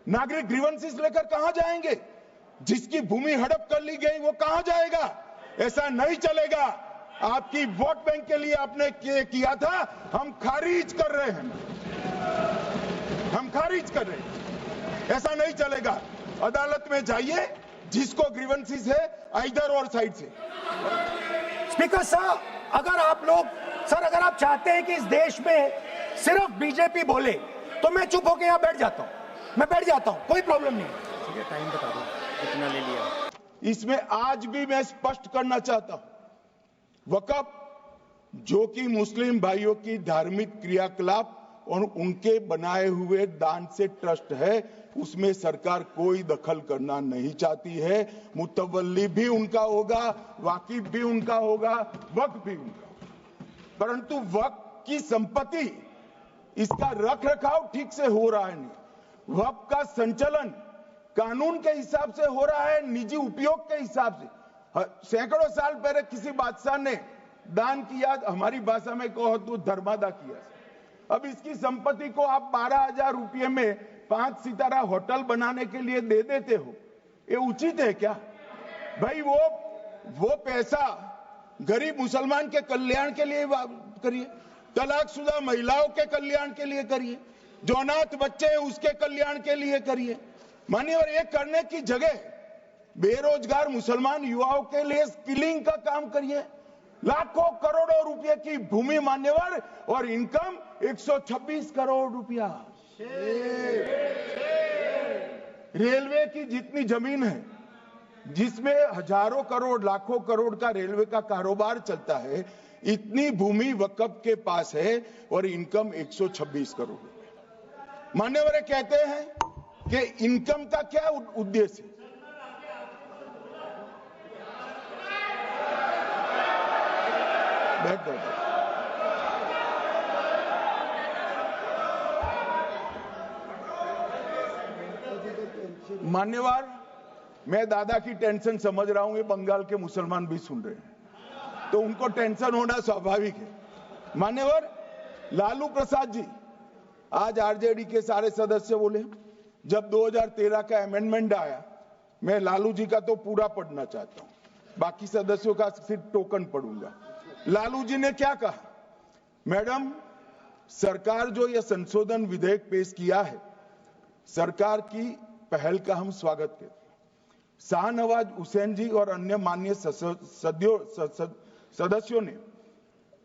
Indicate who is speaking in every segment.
Speaker 1: नागरिक ग्रीवेंसेस लेकर कहां जाएंगे? जिसकी भूमि हड़प कर ली गई वो कहां जाएगा? ऐसा नहीं चलेगा। आपकी वोट बैंक के लिए आपने किया था, हम खारिज कर रहे हैं, हम खारिज कर रहे हैं। ऐसा नहीं चलेगा। अदालत में जाइए, जिसको ग्रीवेंसेस है इधर और साइड से।
Speaker 2: स्पीकर साहब, अगर आप लोग अगर आप चाहते हैं कि इस देश में सिर्फ बीजेपी बोले तो मैं चुप होकर यहां बैठ जाता हूं, मैं बैठ जाता हूं, कोई प्रॉब्लम नहीं।
Speaker 3: ठीक है, टाइम बता दो कितना ले लिया।
Speaker 1: इसमें आज भी मैं स्पष्ट करना चाहता हूं, वक़्फ़ जो कि मुस्लिम भाइयों की धार्मिक क्रियाकलाप और उनके बनाए हुए दान से ट्रस्ट है, उसमें सरकार कोई दखल करना नहीं चाहती है। मुतवल्ली भी उनका होगा, वाकिफ भी उनका होगा, वक्फ भी उनका होगा। परंतु वक्फ की संपत्ति, इसका रख रखाव ठीक से हो रहा है नहीं। वक्फ का संचालन कानून के हिसाब से हो रहा है, निजी उपयोग के हिसाब से। सैकड़ों साल पहले किसी बादशाह ने दान किया, हमारी भाषा में कहो तो धर्मादा किया। अब इसकी संपत्ति को आप 12,000 रुपये में 5 सितारा होटल बनाने के लिए दे देते हो, ये उचित है क्या? भाई वो पैसा गरीब मुसलमान के कल्याण के लिए करिए, तलाकशुदा महिलाओं के कल्याण के लिए करिए, जो अनाथ बच्चे हैं उसके कल्याण के लिए करिए। मान्यवर, ये करने की जगह बेरोजगार मुसलमान युवाओं के लिए स्किलिंग का काम करिए। लाखों करोड़ों रुपए की भूमि मान्यवर और इनकम 126 करोड़ रुपया। रेलवे की जितनी जमीन है, जिसमें हजारों करोड़ लाखों करोड़ का रेलवे का कारोबार चलता है, इतनी भूमि वक्फ के पास है और इनकम 126 करोड़। मान्यवर कहते हैं कि इनकम का क्या उद्देश्य है? मान्यवर, मैं दादा की टेंशन समझ रहा हूं, ये बंगाल के मुसलमान भी सुन रहे हैं, तो उनको टेंशन होना स्वाभाविक है। मान्यवर, लालू प्रसाद जी, आज आरजेडी के सारे सदस्य बोले, जब 2013 का अमेंडमेंट आया, मैं लालू जी का तो पूरा पढ़ना चाहता हूं, बाकी सदस्यों का सिर्फ टोकन पढ़ूंगा। लालू जी ने क्या कहा? मैडम, सरकार जो यह संशोधन विधेयक पेश किया है, सरकार की पहल का हम स्वागत करते हैं। शाहनवाज हुसैन जी और अन्य माननीय सदस्यों ने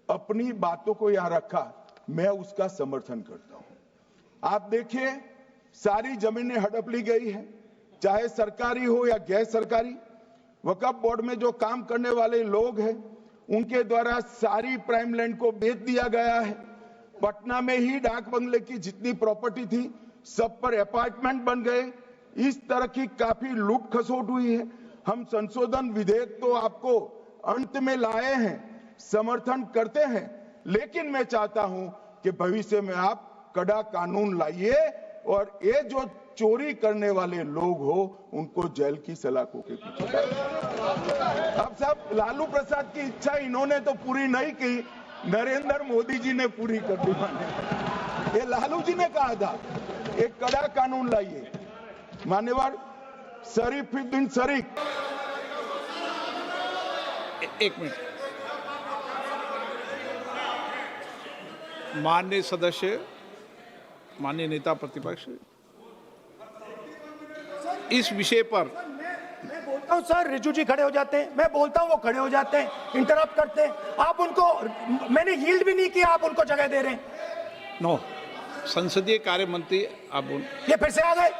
Speaker 1: अपनी बातों को यहां रखा, मैं उसका समर्थन करता हूं। आप देखिए, सारी जमीनें हड़प ली गई है, चाहे सरकारी हो या गैर सरकारी। वक्फ बोर्ड में जो काम करने वाले लोग हैं, उनके द्वारा सारी प्राइम लैंड को बेच दिया गया है। पटना में ही डाक बंगले की जितनी प्रॉपर्टी थी, सब पर अपार्टमेंट बन गए। इस तरह की काफी लूट खसोट हुई है। हम संशोधन विधेयक तो आपको अंत में लाए हैं, समर्थन करते हैं, लेकिन मैं चाहता हूं कि भविष्य में आप कड़ा कानून लाइए और ये जो चोरी करने वाले लोग हो, उनको जेल की सलाखों के पीछे। अब साहब, लालू प्रसाद की इच्छा इन्होंने तो पूरी नहीं की, नरेंद्र मोदी जी ने पूरी कर दी। ये लालू जी ने कहा था, एक कड़ा कानून लाइए। मान्यवर शरीफुद्दीन शरीफ,
Speaker 4: एक मिनट, माननीय सदस्य, माननीय नेता प्रतिपक्ष, इस विषय पर
Speaker 2: मैं बोलता हूं सर, रिजू जी खड़े हो जाते हैं, मैं बोलता हूं वो खड़े हो जाते हैं, इंटरप्ट करते हैं। आप उनको, मैंने यील्ड भी नहीं किया, आप उनको जगह दे रहे हैं।
Speaker 4: नो, संसदीय कार्य मंत्री आप
Speaker 2: ये फिर से आ गए।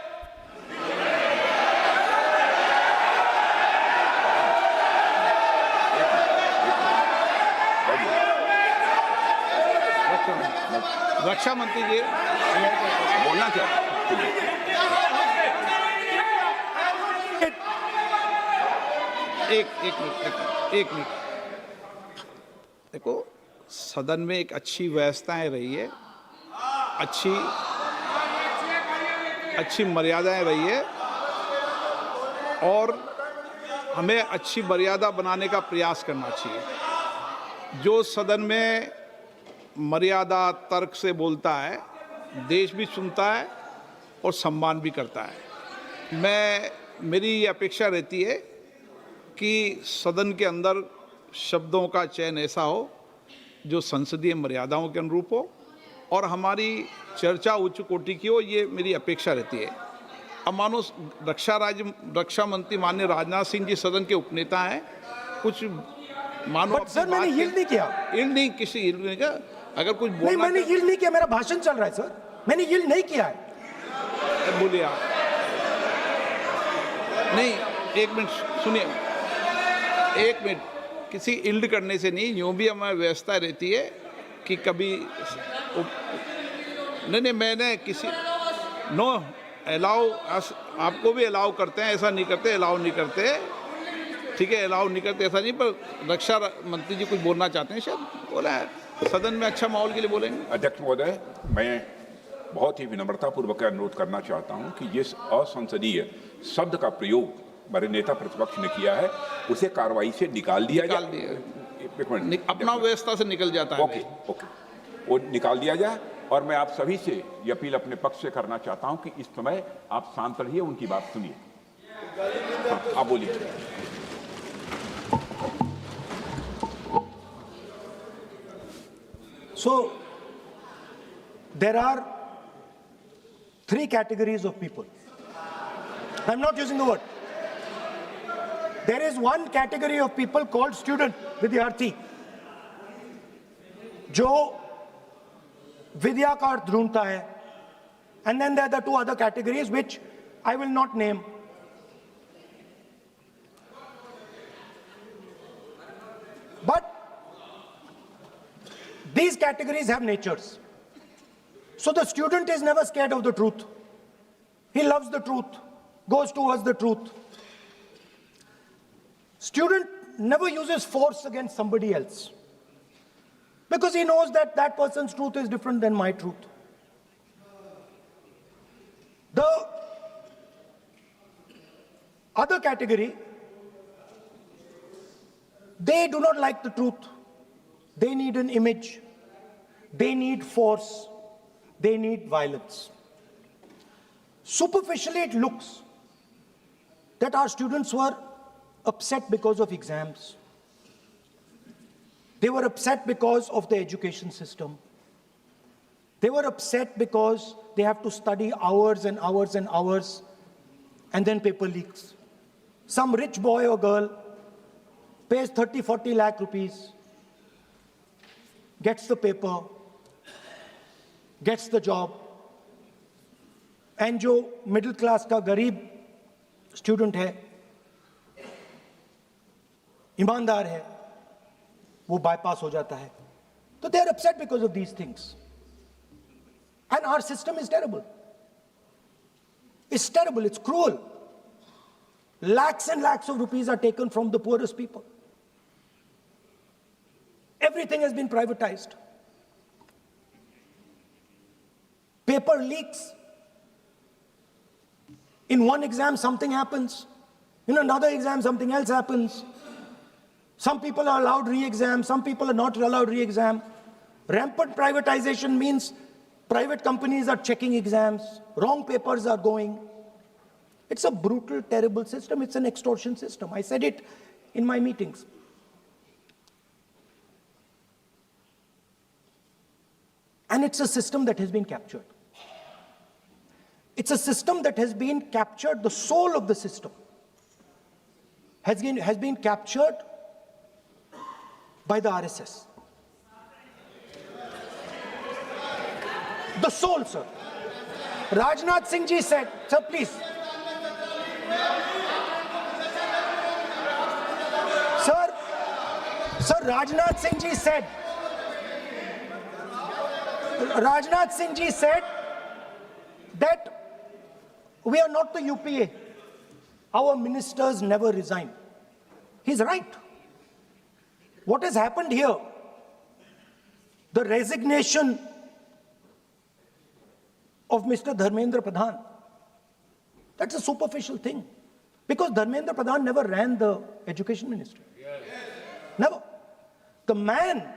Speaker 4: रक्षा मंत्री जी
Speaker 1: बोलना क्या?
Speaker 4: एक मिनट। देखो, सदन में एक अच्छी व्यवस्थाएं रही है, अच्छी मर्यादाएं रही है, और हमें अच्छी मर्यादा बनाने का प्रयास करना चाहिए। जो सदन में मर्यादा तर्क से बोलता है, देश भी सुनता है और सम्मान भी करता है। मेरी ये अपेक्षा रहती है कि सदन के अंदर शब्दों का चयन ऐसा हो जो संसदीय मर्यादाओं के अनुरूप हो और हमारी चर्चा उच्च कोटि की हो, ये मेरी अपेक्षा रहती है। अब मानो रक्षा मंत्री माननीय राजनाथ सिंह जी सदन के उपनेता हैं, कुछ मानो
Speaker 2: बट सर मैंने यील्ड नहीं किया।
Speaker 4: यील्ड नहीं, किसी यील्ड नहीं किया। अगर कुछ
Speaker 2: नहीं, मैंने यील्ड नहीं किया, मेरा भाषण चल रहा है सर, मैंने यील्ड नहीं किया है।
Speaker 4: बोलिए आप। नहीं, एक मिनट सुनिए, एक मिनट। किसी इल्ड करने से नहीं, यूँ भी हमारी व्यवस्था रहती है कि कभी नहीं मैंने किसी नो अलाउ, आपको भी अलाउ करते हैं, ऐसा नहीं करते, अलाउ नहीं करते, ठीक है, अलाउ नहीं करते ऐसा नहीं। पर रक्षा मंत्री जी कुछ बोलना चाहते हैं, शायद बोला है, सदन में अच्छा माहौल के लिए बोलेंगे।
Speaker 5: अध्यक्ष महोदय, मैं बहुत ही विनम्रतापूर्वक अनुरोध करना चाहता हूं कि जिस असंसदीय शब्द का प्रयोग हमारे नेता प्रतिपक्ष ने किया है उसे कार्रवाई से निकाल दिया जाए।
Speaker 4: अपना व्यवस्था से निकल जाता है।
Speaker 5: ओके, वो निकाल दिया जाए। और मैं आप सभी से ये अपील अपने पक्ष से करना चाहता हूं कि इस समय आप शांत रहिए, उनकी बात सुनिए। हाँ, आप बोलिए।
Speaker 2: So, there are 3 categories of people. I'm not using the word. There is one category of people called student, विद्यार्थी, जो विद्या का अर्थ ढूंढता है. And then there are the 2 other categories which I will not name. But these categories have natures. So the student is never scared of the truth. He loves the truth, goes towards the truth. Student never uses force against somebody else because he knows that that person's truth is different than my truth. The other category, they do not like the truth. They need an image. They need force. They need violence. Superficially, it looks that our students were upset because of exams. They were upset because of the education system. They were upset because they have to study hours and hours and hours, and then paper leaks. Some rich boy or girl pays 30-40 lakh rupees, gets the paper, gets the job, and जो middle class का गरीब student है, ईमानदार है, वो bypass हो जाता है. So they are upset because of these things. And our system is terrible. It's terrible, it's cruel. Lakhs and lakhs of rupees are taken from the poorest people. Everything has been privatized. Paper leaks. In one exam, something happens. In another exam, something else happens. Some people are allowed re-exam, some people are not allowed re-exam. Rampant privatization means private companies are checking exams, wrong papers are going. It's a brutal, terrible system. It's an extortion system. I said it in my meetings. And it's a system that has been captured. It's a system that has been captured, the soul of the system has been captured by the RSS. The soul, sir. Rajnath Singh ji said, sir, please. Sir, Rajnath Singh ji said, that we are not the UPA. Our ministers never resign. He's right. What has happened here? The resignation of Mr. Dharmendra Pradhan, that's a superficial thing. Because Dharmendra Pradhan never ran the education ministry. Never. The man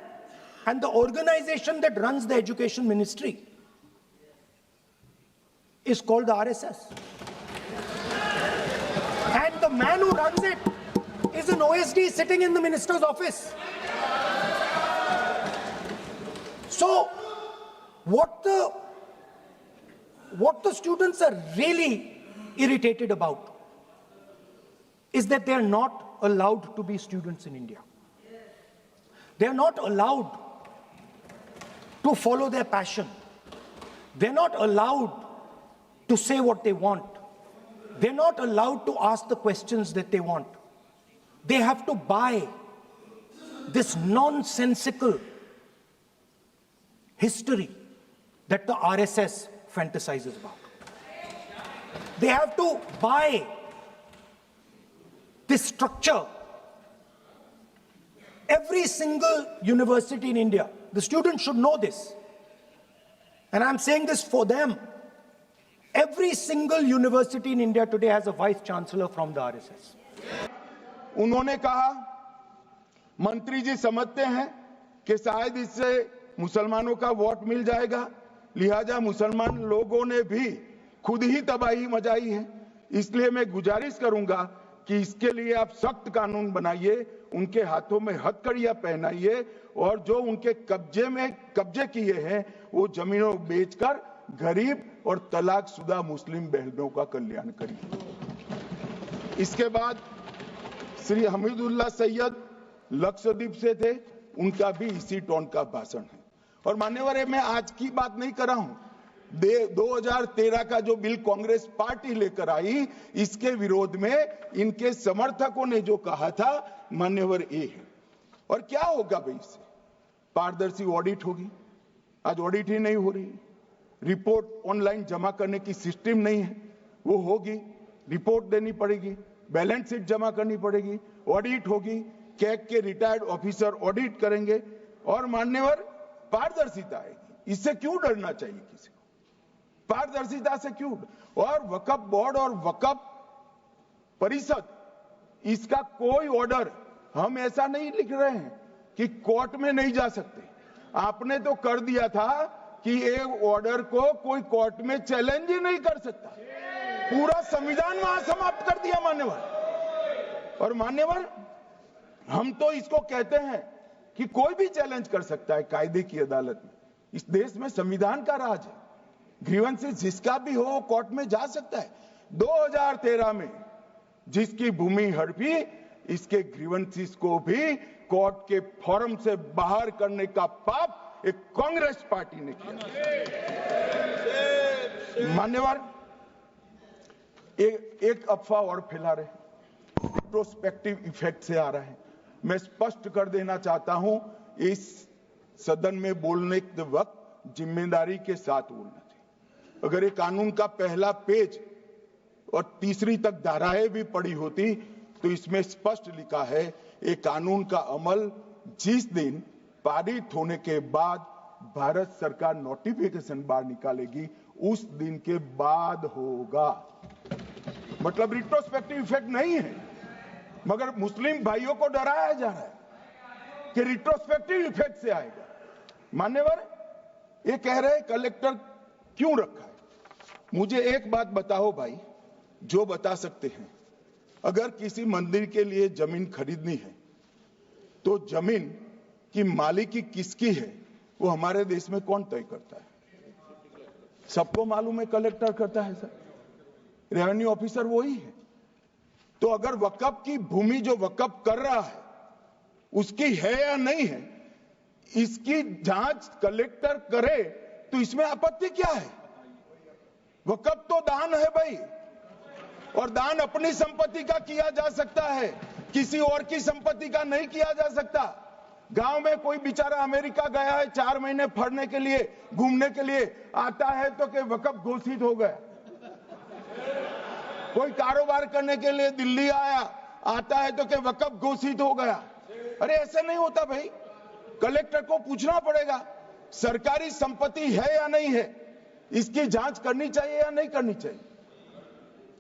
Speaker 2: and the organization that runs the education ministry is called the RSS. And the man who runs it is an OSD sitting in the minister's office. So, what the students are really irritated about is that they are not allowed to be students in India. They are not allowed to follow their passion. They're not allowed to say what they want. They're not allowed to ask the questions that they want. They have to buy this nonsensical history that the RSS fantasizes about. They have to buy this structure. Every single university in India, the students should know this, and I'm saying this for them. Every single university in India today has a vice chancellor from the RSS.
Speaker 1: उन्होंने कहा, मंत्री जी समझते हैं कि शायद इससे मुसलमानों का वोट मिल जाएगा, लिहाजा मुसलमान लोगों ने भी खुद ही तबाही मचाई है, इसलिए मैं गुजारिश करूंगा कि इसके लिए आप सख्त कानून बनाइए, उनके हाथों में हथकड़ियां पहनाइए और जो उनके कब्जे किए हैं वो जमीनों बेचकर गरीब और तलाकशुदा मुस्लिम बहनों का कल्याण करिए। इसके बाद श्री हमीदुल्लाह सैयद लक्षद्वीप से थे, उनका भी इसी टोन का भाषण है। और मान्यवर, मैं आज की बात नहीं कर रहा हूं, 2013 का जो बिल कांग्रेस पार्टी लेकर आई, इसके विरोध में इनके समर्थकों ने जो कहा था, मान्यवर ये है। और क्या होगा भाई इससे? पारदर्शी ऑडिट होगी, आज ऑडिट ही नहीं हो रही, रिपोर्ट ऑनलाइन जमा करने की सिस्टम नहीं है, वो होगी, रिपोर्ट देनी पड़ेगी, बैलेंस शीट जमा करनी पड़ेगी, ऑडिट होगी, कैग के रिटायर्ड ऑफिसर ऑडिट करेंगे और मान्यवर पारदर्शिता आएगी। इससे क्यों डरना चाहिए किसी को? पारदर्शिता से क्यों? और वक्फ बोर्ड और वक्फ परिषद, इसका कोई ऑर्डर हम ऐसा नहीं लिख रहे हैं कि कोर्ट में नहीं जा सकते। आपने तो कर दिया था कि एक ऑर्डर को कोई कोर्ट में चैलेंज ही नहीं कर सकता, पूरा संविधान वहां समाप्त कर दिया मान्यवर। और मान्यवर, हम तो इसको कहते हैं कि कोई भी चैलेंज कर सकता है कायदे की अदालत में। इस देश में संविधान का राज है, ग्रीवेंसेस जिसका भी हो कोर्ट में जा सकता है। 2013 में जिसकी भूमि हड़पी, इसके ग्रीवेंसेस को भी कोर्ट के फोरम से बाहर करने का पाप एक कांग्रेस पार्टी ने किया। मान्यवर, एक अफवाह और फैला रहे, रिट्रोस्पेक्टिव इफेक्ट से आ रहा है। मैं स्पष्ट कर देना चाहता हूं, इस सदन में बोलने के वक्त जिम्मेदारी के साथ बोलना चाहिए। अगर ये कानून का पहला पेज और तीसरी तक धाराएं भी पड़ी होती तो इसमें स्पष्ट लिखा है, ये कानून का अमल जिस दिन पारित होने के बाद भारत सरकार नोटिफिकेशन बाहर निकालेगी, उस दिन के बाद होगा। मतलब रिट्रोस्पेक्टिव इफेक्ट नहीं है, मगर मुस्लिम भाइयों को डराया जा रहा है कि रिट्रोस्पेक्टिव इफेक्ट से आएगा। मान्यवर, ये कह रहे कलेक्टर क्यों रखा है? मुझे एक बात बताओ भाई, जो बता सकते हैं, अगर किसी मंदिर के लिए जमीन खरीदनी है तो जमीन की मालिकी किसकी है वो हमारे देश में कौन तय करता है? सबको मालूम है, कलेक्टर करता है सर, रेवेन्यू ऑफिसर वही है। तो अगर वक्फ की भूमि जो वक्फ कर रहा है उसकी है या नहीं है, इसकी जांच कलेक्टर करे तो इसमें आपत्ति क्या है? वक्फ तो दान है भाई, और दान अपनी संपत्ति का किया जा सकता है, किसी और की संपत्ति का नहीं किया जा सकता। गांव में कोई बेचारा अमेरिका गया है 4 महीने पढ़ने के लिए, घूमने के लिए, आता है तो कि वक्फ घोषित हो गया। कोई कारोबार करने के लिए दिल्ली आया, आता है तो कि वक्फ घोषित हो गया। अरे ऐसे नहीं होता भाई, कलेक्टर को पूछना पड़ेगा सरकारी संपत्ति है या नहीं है, इसकी जांच करनी चाहिए या नहीं करनी चाहिए।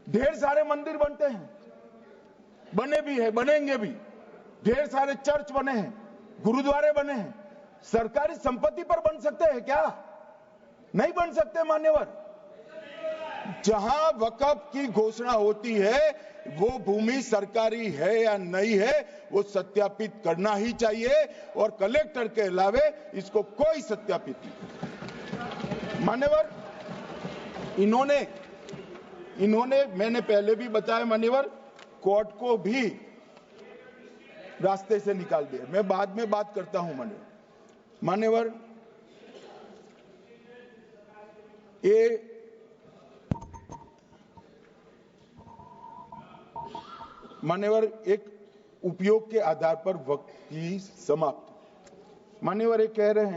Speaker 1: ढेर सारे मंदिर बनते हैं, बने भी है, बनेंगे भी, ढेर सारे चर्च बने हैं, गुरुद्वारे बने हैं, सरकारी संपत्ति पर बन सकते हैं क्या? नहीं बन सकते मान्यवर। जहां वक्फ की घोषणा होती है वो भूमि सरकारी है या नहीं है वो सत्यापित करना ही चाहिए और कलेक्टर के अलावे इसको कोई सत्यापित नहीं। मान्यवर, इन्होंने मैंने पहले भी बताया मान्यवर, कोर्ट को भी रास्ते से निकाल दिया। मैं बाद में बात करता हूं मान्यवर, ये मान्यवर एक उपयोग के आधार पर वक्त की समाप्ति। मान्यवर ये कह रहे हैं